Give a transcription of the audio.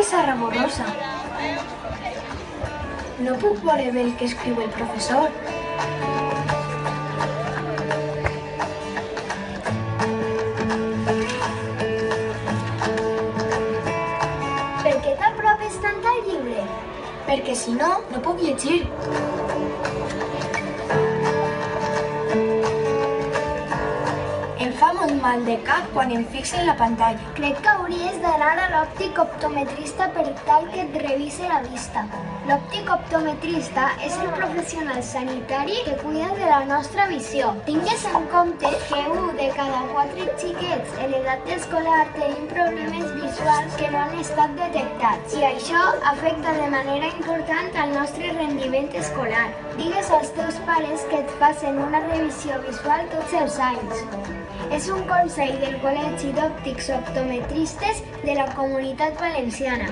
massa raborosa. No puc veure bé el que escriu el professor. Per què t'apropes tant al llibre? Perquè si no, no puc llegir. Em fa molt mal de cap quan em fixo en la pantalla. Crec que hauries d'anar a l'òptic optometrista per tal que et revise la vista. L'òptic optometrista és el professional sanitari que cuida de la nostra visió. Tingues en compte que 1 de cada 4 xiquets en edat escolar tenim problemes visuals que no han estat detectats i això afecta de manera important al nostre rendiment escolar. Digues als teus pares que et facin una revisió visual tots els anys. És un consell del Col·legi d'Òptics Optometristes de la Comunitat Valenciana.